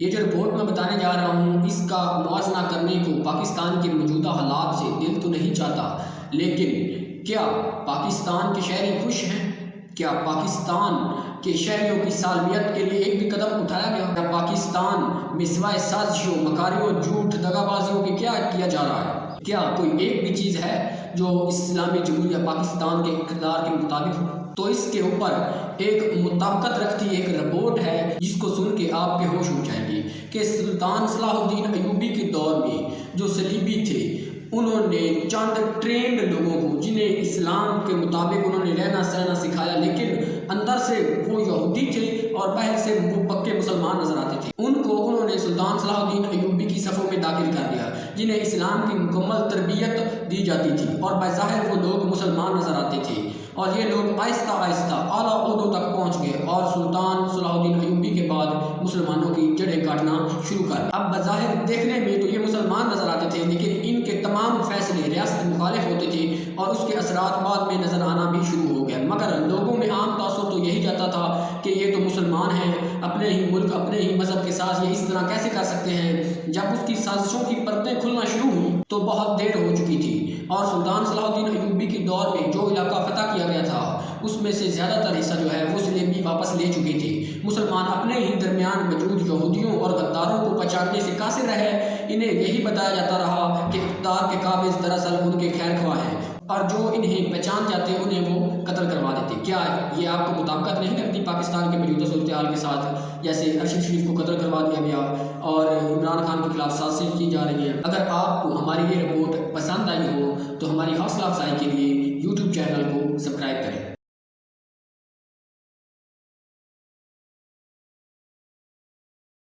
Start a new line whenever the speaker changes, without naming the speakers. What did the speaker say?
یہ جو رپورٹ میں بتانے جا رہا ہوں اس کا موازنہ کرنے کو پاکستان کے موجودہ حالات سے دل تو نہیں چاہتا، لیکن کیا پاکستان کے شہری خوش ہیں؟ کیا پاکستان کے شہریوں کی سالمیت کے لیے ایک بھی قدم اٹھایا گیا؟ کیا پاکستان میں سوائے سازشوں، مکاریوں، جھوٹ، دغا بازیوں کے کیا کیا جا رہا ہے؟ کیا کوئی ایک بھی چیز ہے جو اسلامی جمہوریہ پاکستان کے اقتدار کے مطابق ہو؟ تو اس کے اوپر ایک مطابقت رکھتی ایک رپورٹ ہے جس کو سن کے آپ کے ہوش اڑ جائیں گے کہ سلطان صلاح الدین ایوبی کے دور میں جو صلیبی تھے انہوں نے چند ٹرینڈ لوگوں کو، جنہیں اسلام کے مطابق انہوں نے رہنا سہنا سکھایا، لیکن اندر سے وہ یہودی تھے اور باہر سے وہ پکے مسلمان نظر آتے تھے، ان کو انہوں نے سلطان صلاح الدین ایوبی کی صفوں میں داخل کر دیا، جنہیں اسلام کی مکمل تربیت دی جاتی تھی اور بظاہر وہ لوگ مسلمان نظر آتے تھے، اور یہ لوگ آہستہ آہستہ اعلیٰ عہدوں تک پہنچ گئے اور سلطان صلاح الدین ایوبی کے بعد مسلمانوں کی جڑیں کاٹنا شروع کر۔ اب بظاہر دیکھنے میں تو یہ مسلمان نظر آتے تھے، لیکن ان کے تمام فیصلے ریاست مخالف ہوتے تھے اور اس کے اثرات بعد میں نظر آنا بھی شروع ہو گیا، مگر لوگوں میں عام تاثر تو یہی جاتا تھا کہ یہ تو مسلمان ہیں، اپنے ہی ملک، اپنے ہی مذہب کے ساتھ یہ اس طرح کیسے کر سکتے ہیں۔ جب اس کی سازشوں کی پرتیں کھلنا شروع ہوئی تو بہت دیر ہو چکی تھی، اور سلطان صلاح الدین ایوبی کے دور میں جو علاقہ فتح کیا گیا تھا اس میں سے زیادہ تر حصہ جو ہے وہ صلیبی واپس لے چکے تھے۔ مسلمان اپنے ہی درمیان موجود یہودیوں اور غداروں کو پہچاننے سے قاصر رہے، انہیں یہی بتایا جاتا رہا کہ اقتدار کے قابض دراصل ان کے خیر خواہ ہیں، اور جو انہیں پہچان جاتے انہیں وہ قتل کروا دیتے۔ کیا یہ آپ کو مطابقت نہیں لگتی پاکستان کے موجودہ صورتحال کے ساتھ؟ جیسے ارشد شریف کو قتل کروا دیا گیا اور عمران خان کے خلاف سازشیں کی جا رہی ہیں۔ اگر آپ کو ہماری یہ رپورٹ پسند آئی ہو تو ہماری حوصلہ افزائی کے لیے یوٹیوب چینل کو سبسکرائب کریں۔